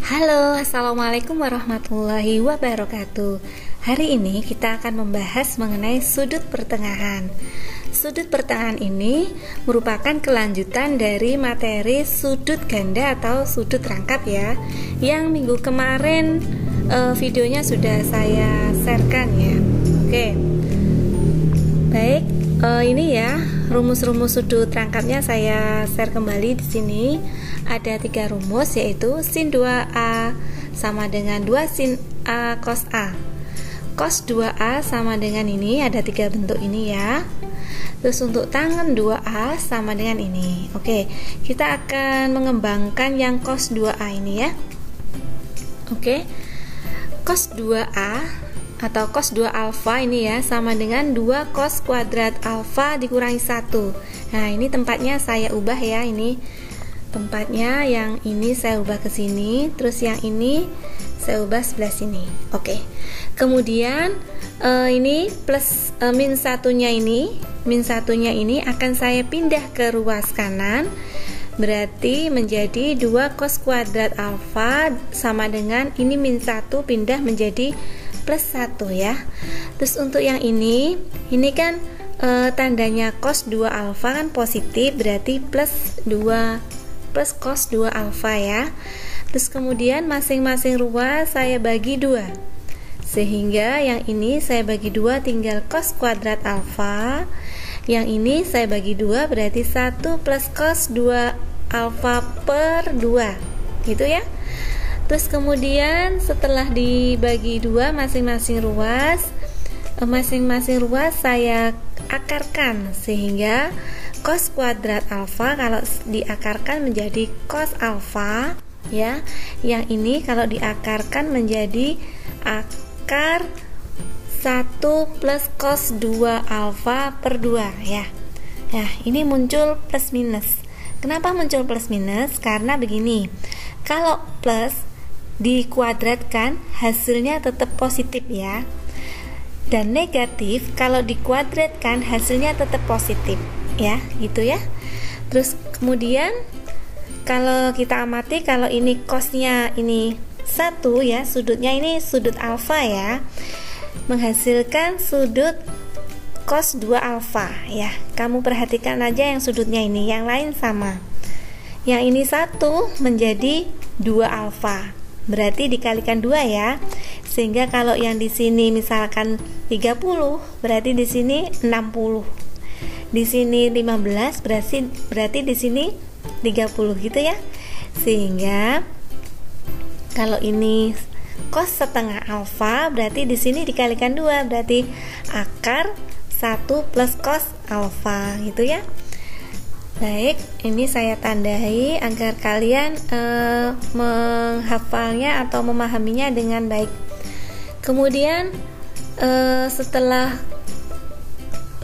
Halo, assalamualaikum warahmatullahi wabarakatuh. Hari ini kita akan membahas mengenai sudut pertengahan. Sudut pertengahan ini merupakan kelanjutan dari materi sudut ganda atau sudut rangkap ya, yang minggu kemarin videonya sudah saya sharekan ya. Oke, baik, ini ya rumus-rumus sudut rangkapnya saya share kembali di sini. Ada 3 rumus, yaitu sin 2A sama dengan 2 sin A cos A. Cos 2A sama dengan ini, ada 3 bentuk ini ya. Terus untuk tangen 2A sama dengan ini. Oke, kita akan mengembangkan yang cos 2A ini ya. Oke, cos 2A atau cos 2 alfa ini ya sama dengan 2 cos kuadrat alfa dikurangi 1. Nah, ini tempatnya saya ubah ya, ini tempatnya yang ini saya ubah ke sini, terus yang ini saya ubah sebelah sini. Oke. Kemudian ini plus min satunya ini akan saya pindah ke ruas kanan. Berarti menjadi 2 cos kuadrat alfa sama dengan ini min 1 pindah menjadi plus 1 ya. Terus untuk yang ini kan tandanya cos 2 alfa kan positif, berarti plus cos 2 alfa ya. Terus kemudian masing-masing ruas saya bagi 2, sehingga yang ini saya bagi 2 tinggal cos kuadrat alfa, yang ini saya bagi 2 berarti 1 plus cos 2 alfa per 2 gitu ya. Terus kemudian setelah dibagi 2 masing-masing ruas saya akarkan, sehingga cos kuadrat alfa kalau diakarkan menjadi cos alfa ya. Yang ini kalau diakarkan menjadi akar 1 plus cos 2 alfa per 2 ya. Nah, ini muncul plus minus. Kenapa muncul plus minus? Karena begini, kalau plus dikuadratkan hasilnya tetap positif ya, dan negatif kalau dikuadratkan hasilnya tetap positif ya, gitu ya. Terus kemudian kalau kita amati, kalau ini cosnya ini 1 ya, sudutnya ini sudut alfa ya, menghasilkan sudut cos 2 alfa ya. Kamu perhatikan aja yang sudutnya ini, yang lain sama. Yang ini 1 menjadi 2 alfa, berarti dikalikan 2 ya. Sehingga kalau yang di sini misalkan 30, berarti di sini 60. Di sini 15, berarti di sini 30 gitu ya. Sehingga kalau ini cos setengah alfa, berarti di sini dikalikan 2, berarti akar 1 plus cos alfa gitu ya. Baik, ini saya tandai agar kalian menghafalnya atau memahaminya dengan baik. Kemudian setelah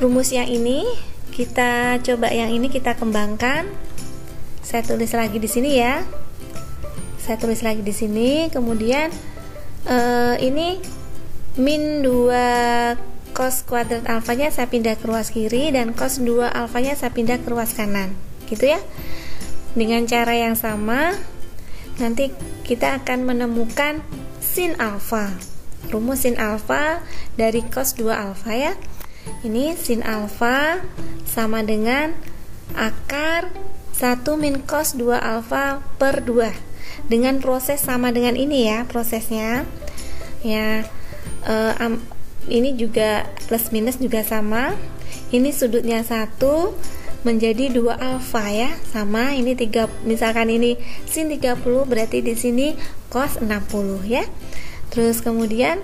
rumus yang ini, kita coba yang ini kita kembangkan. Saya tulis lagi di sini ya. Saya tulis lagi di sini. Kemudian ini min 2 cos kuadrat alfanya saya pindah ke ruas kiri, dan cos 2 alfanya saya pindah ke ruas kanan. Gitu ya. Dengan cara yang sama, nanti kita akan menemukan sin alfa. Rumus sin alfa dari cos 2 alfa ya. Ini sin alfa sama dengan akar 1 min cos 2 alfa per 2. Dengan proses sama dengan ini ya, prosesnya. Ya, ini juga plus minus juga sama. Ini sudutnya 1 menjadi 2 alfa ya, sama ini 3, misalkan ini sin 30 berarti di sini cos 60 ya. Terus kemudian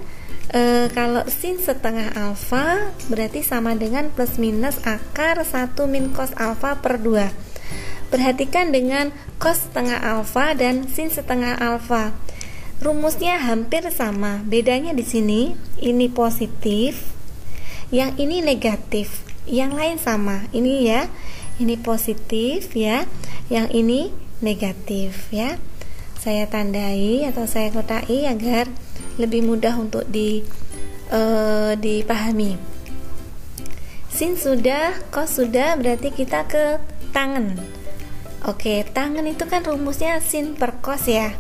kalau sin setengah alfa berarti sama dengan plus minus akar 1 min cos alfa per 2. Perhatikan dengan cos setengah alfa dan sin setengah alfa, rumusnya hampir sama. Bedanya di sini, ini positif, yang ini negatif, yang lain sama. Ini ya, ini positif ya, yang ini negatif ya. Saya tandai atau saya kotai agar lebih mudah untuk dipahami. Sin sudah, cos sudah, berarti kita ke tangen. Oke, tangen itu kan rumusnya sin per cos ya.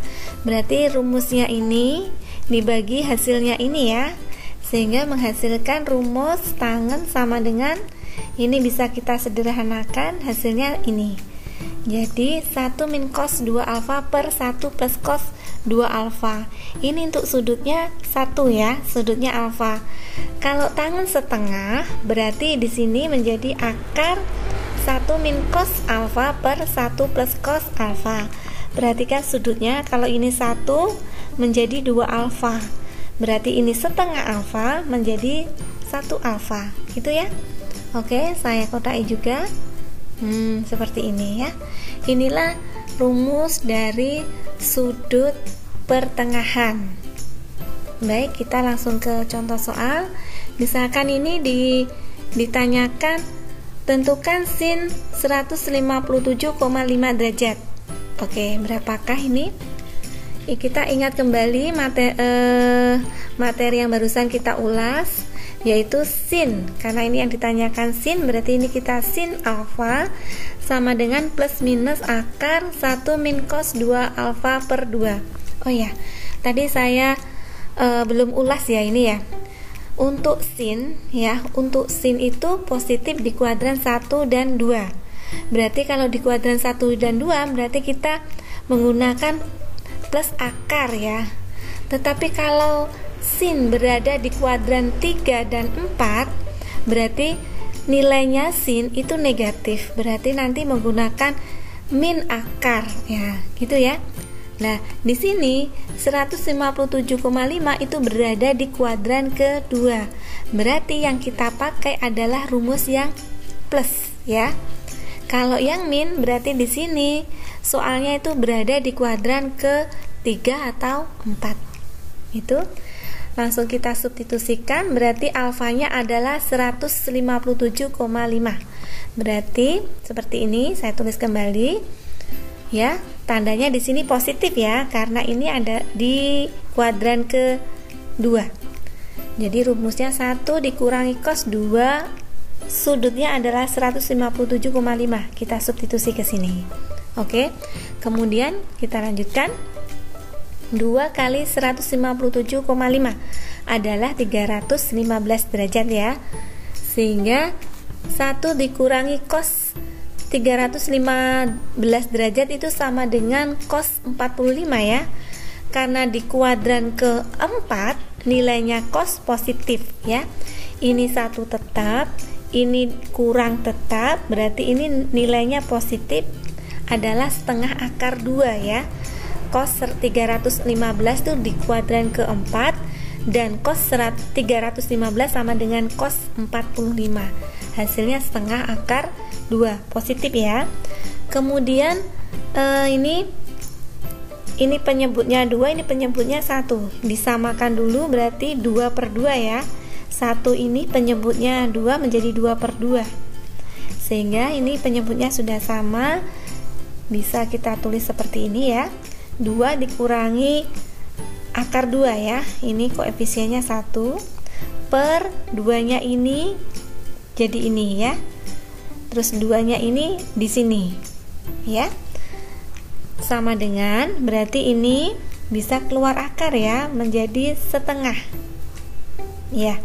Berarti rumusnya ini dibagi hasilnya ini ya, sehingga menghasilkan rumus tangen sama dengan ini. Bisa kita sederhanakan, hasilnya ini. Jadi 1 min cos 2 alfa per 1 plus cos 2 alfa. Ini untuk sudutnya 1 ya, sudutnya alfa. Kalau tangen setengah, berarti di sini menjadi akar 1 min cos alfa per 1 plus cos alfa. Perhatikan sudutnya, kalau ini 1 menjadi 2 alfa. Berarti ini setengah alfa menjadi 1 alfa. Gitu ya. Oke, saya kotai juga. Seperti ini ya. Inilah rumus dari sudut pertengahan. Baik, kita langsung ke contoh soal. Misalkan ini ditanyakan tentukan sin 157,5 derajat. Oke, berapakah ini? Kita ingat kembali materi yang barusan kita ulas, yaitu sin. Karena ini yang ditanyakan sin, berarti ini kita sin alfa sama dengan plus minus akar 1 min cos 2 alfa per 2. Oh ya, tadi saya belum ulas ya ini ya. Untuk sin ya, untuk sin itu positif di kuadran 1 dan 2. Berarti kalau di kuadran 1 dan 2 berarti kita menggunakan plus akar ya. Tetapi kalau sin berada di kuadran 3 dan 4, berarti nilainya sin itu negatif. Berarti nanti menggunakan min akar ya, gitu ya. Nah, di sini 157,5 itu berada di kuadran kedua. Berarti yang kita pakai adalah rumus yang plus ya. Kalau yang min berarti di sini soalnya itu berada di kuadran ke-3 atau 4. Itu langsung kita substitusikan, berarti alfanya adalah 157,5. Berarti seperti ini, saya tulis kembali ya. Tandanya di sini positif ya, karena ini ada di kuadran ke-2. Jadi rumusnya 1 dikurangi cos 2, sudutnya adalah 157,5. Kita substitusi ke sini. Oke. Kemudian kita lanjutkan. 2 kali 157,5 adalah 315 derajat ya. Sehingga 1 dikurangi cos 315 derajat itu sama dengan cos 45 ya. Karena di kuadran keempat nilainya cos positif ya. Ini 1 tetap, ini kurang tetap, berarti ini nilainya positif, adalah setengah akar 2 ya. Cos 315 itu di kuadran keempat, dan cos 315 sama dengan cos 45. Hasilnya setengah akar 2, positif ya. Kemudian ini penyebutnya 2, ini penyebutnya 1. Disamakan dulu, berarti 2 per 2 ya. 1 ini penyebutnya 2 menjadi 2 per 2. Sehingga ini penyebutnya sudah sama. Bisa kita tulis seperti ini ya. 2 dikurangi akar 2 ya. Ini koefisiennya 1 per 2-nya ini jadi ini ya. Terus 2-nya ini di sini. Ya. Sama dengan, berarti ini bisa keluar akar ya, menjadi setengah. Ya.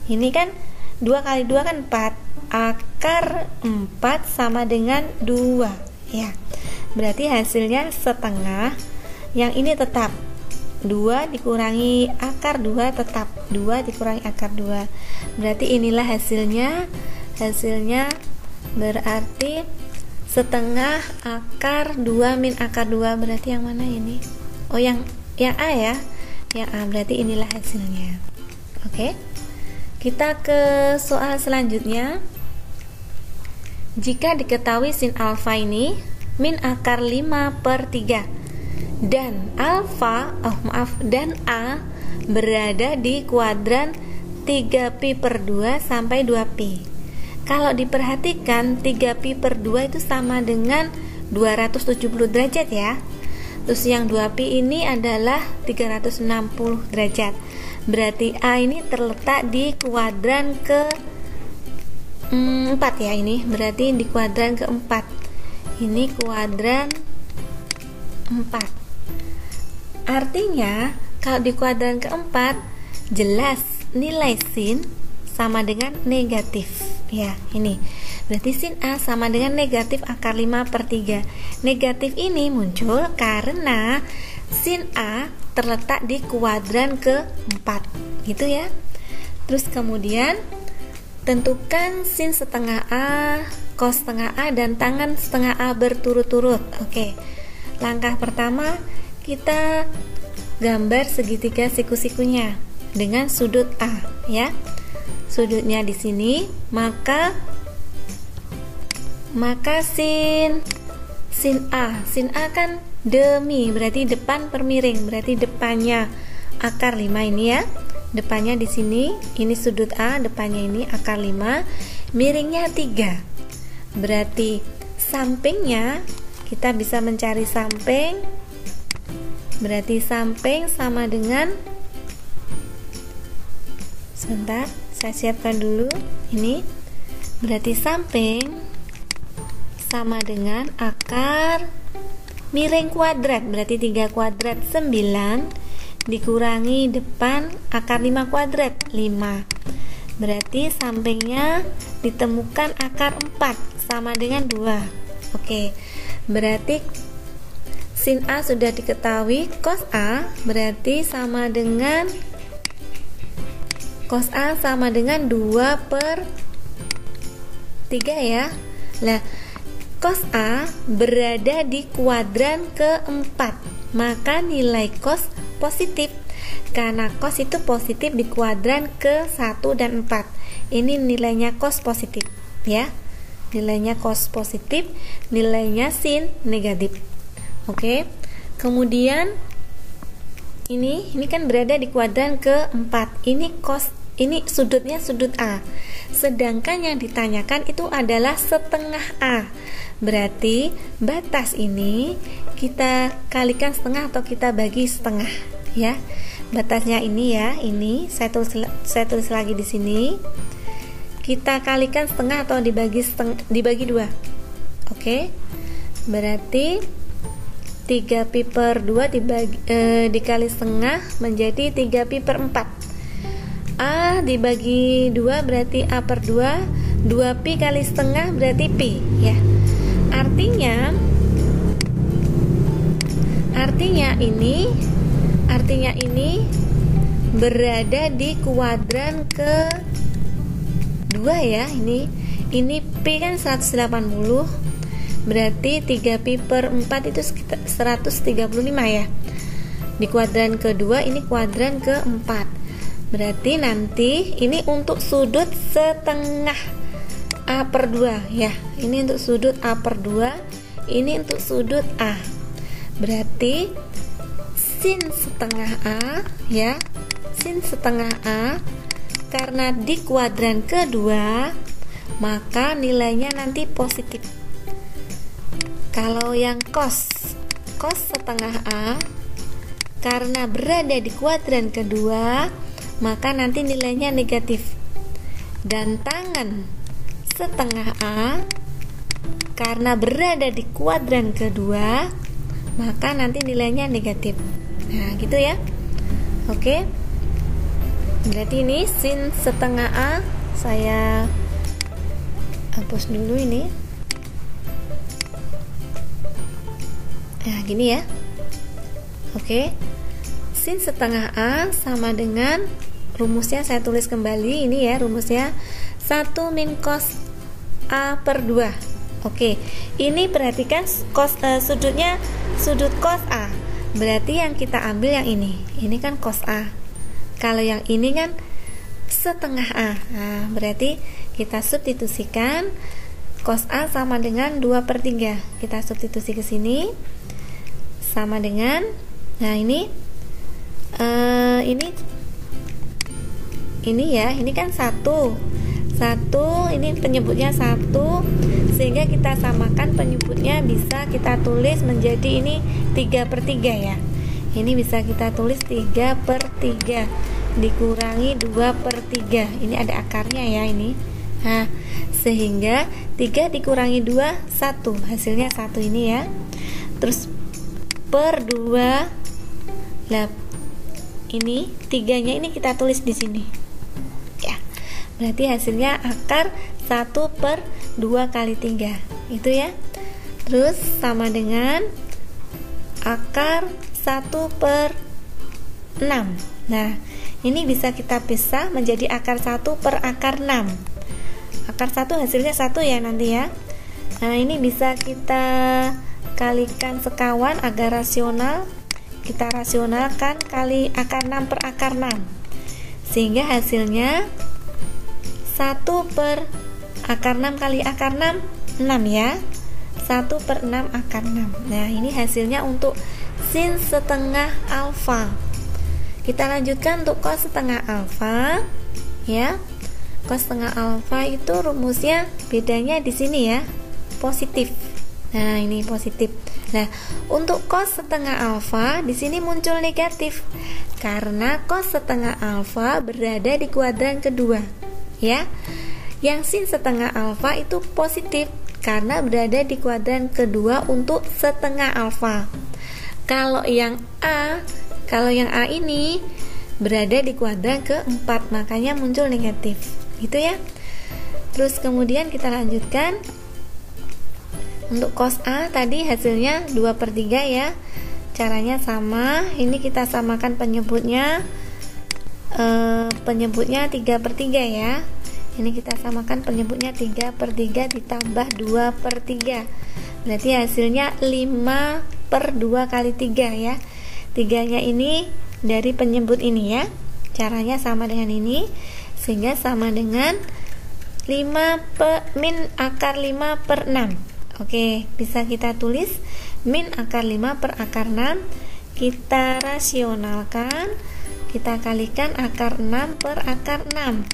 Ini kan 2 kali 2 kan 4. Akar 4 sama dengan 2 ya. Berarti hasilnya setengah. Yang ini tetap 2 dikurangi akar 2 tetap 2 dikurangi akar 2. Berarti inilah hasilnya. Hasilnya berarti setengah akar 2 min akar 2. Berarti yang mana ini? Oh, yang A ya. Yang A, berarti inilah hasilnya. Oke. Kita ke soal selanjutnya. Jika diketahui sin alfa ini min akar 5 per 3 dan dan A berada di kuadran 3pi per 2 sampai 2pi. Kalau diperhatikan 3pi per 2 itu sama dengan 270 derajat ya. Terus yang 2pi ini adalah 360 derajat. Berarti A ini terletak di kuadran ke-4 ya ini. Berarti di kuadran ke-4. Ini kuadran 4. Artinya kalau di kuadran keempat jelas nilai sin sama dengan negatif ya. Ini berarti sin A sama dengan negatif akar 5/3. Negatif ini muncul karena sin A terletak di kuadran keempat gitu ya. Terus kemudian tentukan sin setengah A, cos setengah A, dan tangan setengah A berturut-turut. Oke, langkah pertama kita gambar segitiga siku-sikunya dengan sudut A ya. Sudutnya di sini, maka sin A kan demi, berarti depan per miring, berarti depannya akar 5 ini ya. Depannya di sini, ini sudut A, depannya ini akar 5, miringnya 3. Berarti sampingnya kita bisa mencari samping. Berarti samping sama dengan, sebentar, saya siapkan dulu. Ini berarti samping sama dengan akar miring kuadrat, berarti 3 kuadrat 9 dikurangi depan akar 5 kuadrat 5. Berarti sampingnya ditemukan akar 4 sama dengan 2. Oke, berarti sin A sudah diketahui, cos A berarti sama dengan cos A sama dengan 2/3 ya. Nah, cos A berada di kuadran keempat, maka nilai cos positif karena cos itu positif di kuadran ke-1 dan 4. Ini nilainya cos positif ya. Nilainya cos positif, nilainya sin negatif. Oke. Kemudian ini kan berada di kuadran ke-4. Ini sudutnya sudut A. Sedangkan yang ditanyakan itu adalah setengah A. Berarti batas ini kita kalikan setengah atau kita bagi setengah ya. Batasnya ini ya, ini saya tulis lagi di sini. Kita kalikan setengah atau dibagi 2. Oke. Berarti 3pi/2 dikali setengah menjadi 3pi/4. A dibagi 2 berarti A/2, 2pi kali setengah berarti pi ya. Artinya ini berada di kuadran ke-2 ya. Ini pi kan 180. Berarti 3pi/4 itu 135 ya. Di kuadran kedua, ini kuadran keempat. Berarti nanti ini untuk sudut setengah A/2 ya. Ini untuk sudut A/2, ini untuk sudut A. Berarti sin setengah A ya. Sin setengah A karena di kuadran kedua, maka nilainya nanti positif. Kalau yang cos setengah A karena berada di kuadran kedua, maka nanti nilainya negatif. Dan tangan setengah A karena berada di kuadran kedua, maka nanti nilainya negatif. Nah, gitu ya. Oke. Berarti ini sin setengah A, saya hapus dulu ini. Nah, gini ya. Oke. Sin setengah A sama dengan rumusnya, saya tulis kembali ini ya, rumusnya 1 min cos A/2. Oke. Ini perhatikan sudutnya sudut cos A. Berarti yang kita ambil yang ini. Ini kan cos A. Kalau yang ini kan setengah A. Nah, berarti kita substitusikan cos A sama dengan 2/3. Kita substitusi ke sini. Sama dengan, nah ini ya, ini kan 1, ini penyebutnya 1, sehingga kita samakan penyebutnya, bisa kita tulis menjadi ini 3/3 ya. Ini bisa kita tulis 3/3 dikurangi 2/3. Ini ada akarnya ya ini. Nah, sehingga 3 dikurangi 2, 1. Hasilnya 1 ini ya. Terus per 2 Nah, ini 3-nya ini kita tulis di sini. Ya. Berarti hasilnya akar 1/2 kali 3. Itu ya. Terus sama dengan akar 1/6. Nah, ini bisa kita pisah menjadi akar 1 per akar 6. Akar 1 hasilnya 1 ya nanti ya. Nah, ini bisa kita kalikan sekawan agar rasional. Kita rasionalkan kali akar 6 per akar 6, sehingga hasilnya 1 per akar 6 kali akar 6, 6 ya. 1/6 akar 6. Nah, ini hasilnya untuk sin setengah alfa. Kita lanjutkan untuk cos setengah alfa ya. Cos setengah alfa itu rumusnya bedanya di sini ya, positif. Nah, ini positif. Nah, untuk cos setengah alfa di sini muncul negatif karena cos setengah alfa berada di kuadran kedua, ya. Yang sin setengah alfa itu positif karena berada di kuadran kedua untuk setengah alfa. Kalau yang A ini berada di kuadran keempat, makanya muncul negatif. Gitu ya. Terus kemudian kita lanjutkan. Untuk cos A tadi hasilnya 2/3 ya. Caranya sama. Ini kita samakan penyebutnya. Penyebutnya 3/3 ya. Ini kita samakan penyebutnya 3/3 ditambah 2/3. Berarti hasilnya 5/2 kali 3 ya. 3-nya ini dari penyebut ini ya. Caranya sama dengan ini, sehingga sama dengan min akar 5/6. Oke, bisa kita tulis min akar 5 per akar 6. Kita rasionalkan, kita kalikan akar 6 per akar 6.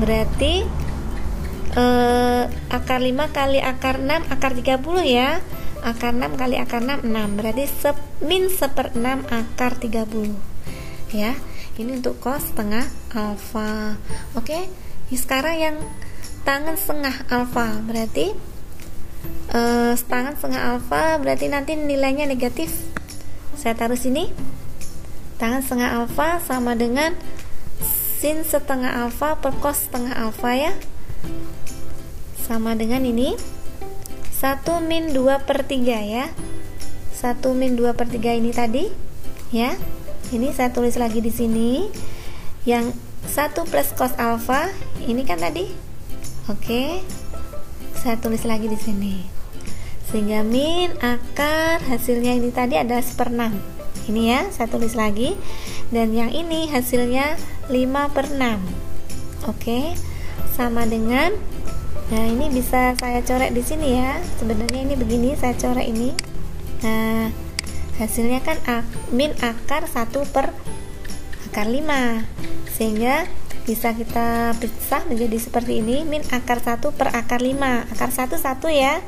Berarti akar 5 kali akar 6 akar 30 ya. Akar 6 kali akar 6 6. Berarti min 1/6 akar 30. Ya. Ini untuk cos setengah alfa. Oke. Sekarang yang tangan setengah alfa, berarti tangan setengah alfa berarti nanti nilainya negatif. Saya taruh sini. Tangan setengah alfa sama dengan sin setengah alfa per cos setengah alfa ya. Sama dengan ini 1 min 2/3 ya. 1 min 2/3 ini tadi ya. Ini saya tulis lagi di sini. Yang 1 plus cos alfa ini kan tadi. Oke. Saya tulis lagi di sini. Sehingga min akar hasilnya ini tadi adalah 1/6. Ini ya, saya tulis lagi. Dan yang ini hasilnya 5/6. Oke. Sama dengan, nah ini bisa saya coret di sini ya. Sebenarnya ini begini, saya coret ini. Nah, hasilnya kan min akar 1 per akar 5. Sehingga bisa kita pisah menjadi seperti ini, min akar 1 per akar 5. Akar 1 1 ya.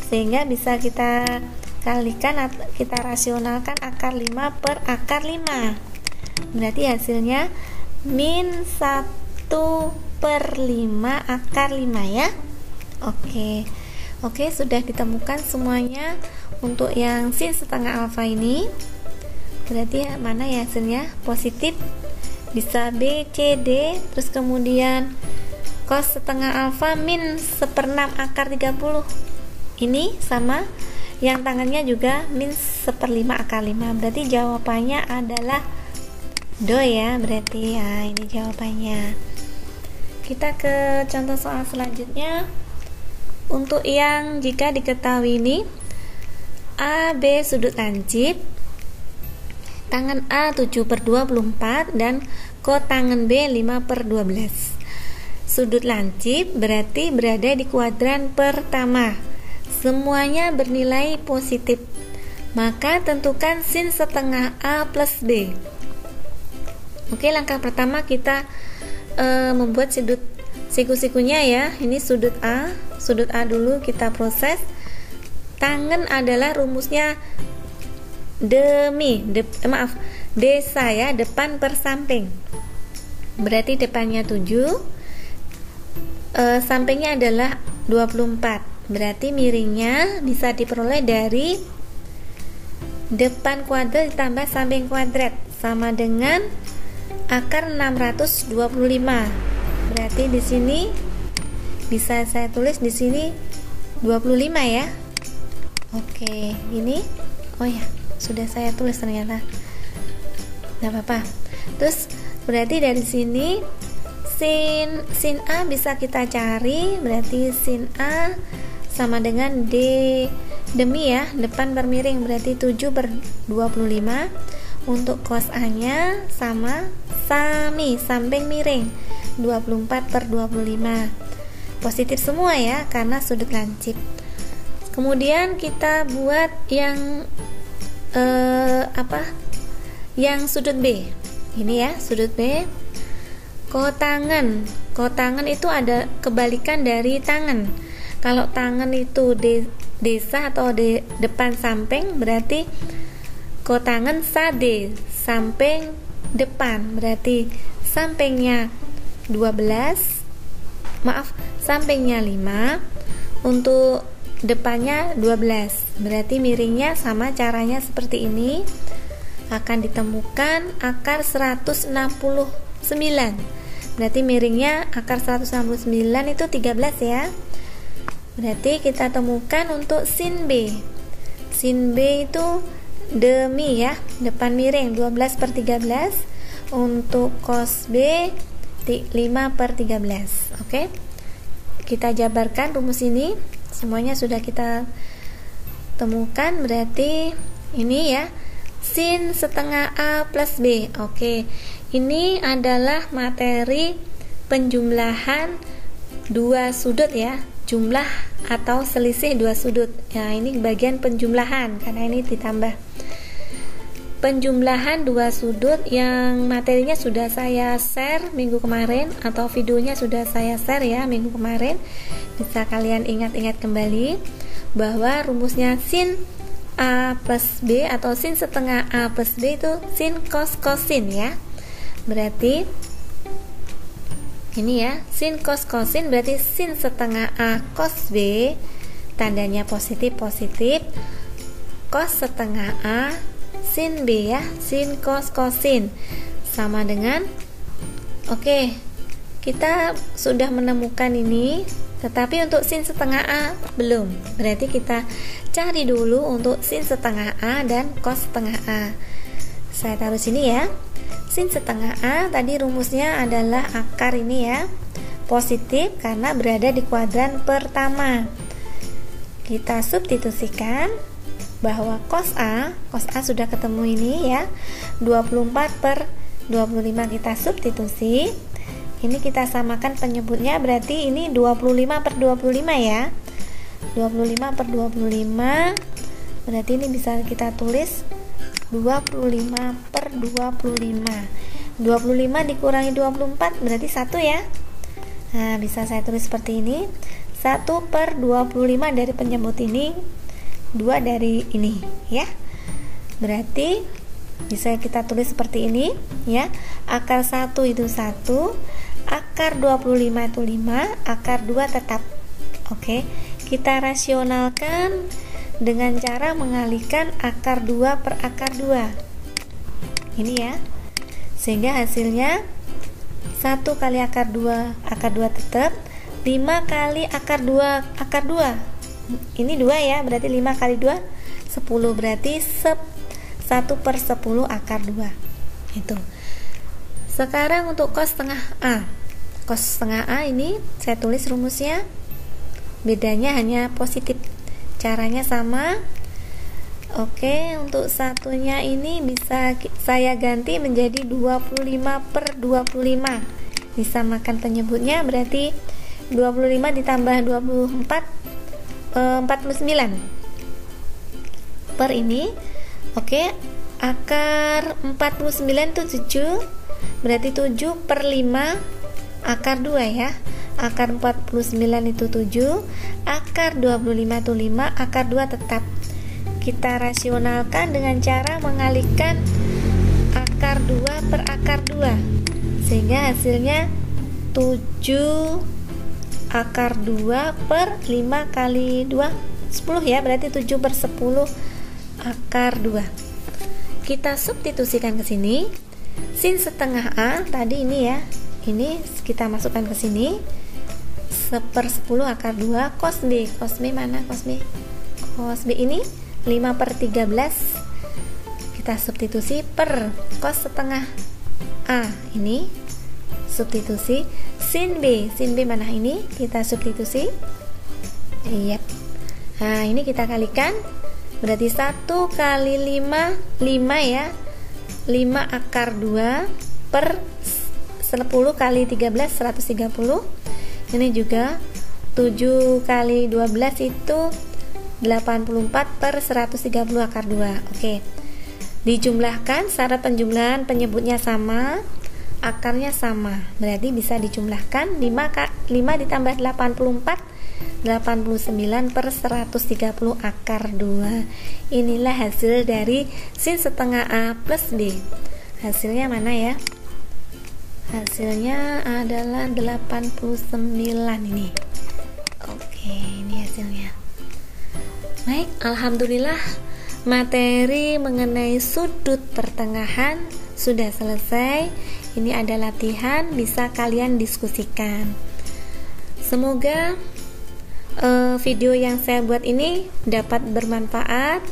Sehingga bisa kita kalikan, kita rasionalkan akar 5 per akar 5. Berarti hasilnya min 1/5 akar 5 ya. Oke, sudah ditemukan semuanya untuk yang sin setengah alfa ini. Berarti mana ya hasilnya? Positif. Bisa B, C, D. Terus kemudian cos setengah alfa min 1/6 akar 30. Ini sama. Yang tangannya juga min 1/5 akar 5. Berarti jawabannya adalah do ya. Berarti ya ini jawabannya. Kita ke contoh soal selanjutnya. Untuk yang jika diketahui ini A, B sudut lancip, tangan A 7/24 dan kotangan B 5/12. Sudut lancip berarti berada di kuadran pertama. Semuanya bernilai positif. Maka tentukan sin setengah A plus B. Oke, langkah pertama kita membuat siku-sikunya ya. Ini sudut A. Sudut A dulu kita proses. Tangen adalah rumusnya desa ya, depan per samping. Berarti depannya 7, sampingnya adalah 24. Berarti miringnya bisa diperoleh dari depan kuadrat ditambah samping kuadrat sama dengan akar 625. Berarti di sini bisa saya tulis di sini 25 ya. Oke, ini oh ya, sudah saya tulis ternyata. Enggak apa-apa. Terus berarti dari sini sin A bisa kita cari, berarti sin A sama dengan D demi ya, depan per miring, berarti 7/25. Untuk cos A nya sama sami samping miring 24/25. Positif semua ya, karena sudut lancip. Kemudian kita buat yang yang sudut B. Ini ya, sudut B. Kotangan itu ada kebalikan dari tangan. Kalau tangan itu desa atau depan samping, berarti kotangan sade samping depan, berarti sampingnya 12, sampingnya 5, untuk depannya 12, berarti miringnya sama. Caranya seperti ini, akan ditemukan akar 169, berarti miringnya akar 169 itu 13 ya. Berarti kita temukan untuk sin B. Sin B itu demi ya, depan miring 12/13. Untuk cos B 5/13. Oke, kita jabarkan rumus ini, semuanya sudah kita temukan. Berarti ini ya, sin setengah A plus B. Oke, ini adalah materi penjumlahan dua sudut ya, jumlah atau selisih dua sudut ya. Ini bagian penjumlahan karena ini ditambah. Penjumlahan dua sudut yang materinya sudah saya share minggu kemarin, atau videonya sudah saya share ya minggu kemarin. Bisa kalian ingat-ingat kembali bahwa rumusnya sin A plus B atau sin setengah A plus B itu sin cos cosin ya. Berarti ini ya, sin cos cosin, berarti sin setengah A cos B, tandanya positif, cos setengah A sin B ya, sin cos cosin sama dengan, oke, kita sudah menemukan ini, tetapi untuk sin setengah A belum. Berarti kita cari dulu untuk sin setengah A dan cos setengah A. Saya taruh sini ya. Sin setengah A tadi rumusnya adalah akar ini ya, positif karena berada di kuadran pertama. Kita substitusikan bahwa cos A sudah ketemu ini ya, 24/25 kita substitusi. Ini kita samakan penyebutnya, berarti ini 25/25 ya. 25/25, berarti ini bisa kita tulis 25/25. 25 dikurangi 24 berarti 1 ya. Nah, bisa saya tulis seperti ini, 1/25 dari penyebut ini, 2 dari ini ya. Berarti bisa kita tulis seperti ini ya. Akar 1 itu 1, akar 25 itu 5, akar 2 tetap. Oke, kita rasionalkan dengan cara mengalihkan akar 2 per akar 2 ini ya, sehingga hasilnya 1 kali akar 2 tetap, 5 kali akar 2 ini 2 ya, berarti 5 kali 2 10, berarti 1/10 akar 2 itu. Sekarang untuk cos setengah A. Cos setengah A ini saya tulis rumusnya, bedanya hanya positif, caranya sama. Oke, untuk satunya ini bisa saya ganti menjadi 25/25, disamakan penyebutnya, berarti 25 ditambah 24 49 per ini. Oke, akar 49 itu 7, berarti 7/5 akar 2 ya. Akar 49 itu 7, akar 25 itu 5, akar 2 tetap. Kita rasionalkan dengan cara mengalihkan akar 2 per akar 2, sehingga hasilnya 7 akar 2 per 5 kali 2 10 ya, berarti 7/10 akar 2. Kita substitusikan ke sini. Sin setengah A tadi ini ya. Ini kita masukkan ke sini. 1/10 akar 2 cos B. Cos B mana cos B? Cos B ini 5/13. Kita substitusi per cos setengah A. Ini substitusi sin B. Sin B mana ini? Kita substitusi. Iya. Nah, ini kita kalikan. Berarti 1 kali 5 ya. 5 akar 2 per 10 kali 13 130. Ini juga 7 kali 12 itu 84/130 akar 2. Oke. Dijumlahkan, syarat penjumlahan penyebutnya sama, akarnya sama. Berarti bisa dijumlahkan 5 ditambah 84 89/130 akar 2. Inilah hasil dari sin setengah A plus B. Hasilnya mana ya? Hasilnya adalah 89 ini. Oke, ini hasilnya. Baik, alhamdulillah materi mengenai sudut pertengahan sudah selesai. Ini ada latihan, bisa kalian diskusikan. Semoga video yang saya buat ini dapat bermanfaat,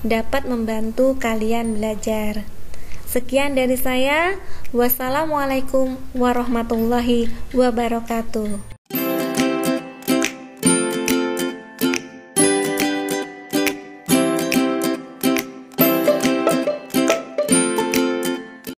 dapat membantu kalian belajar. Sekian dari saya. Wassalamualaikum warahmatullahi wabarakatuh.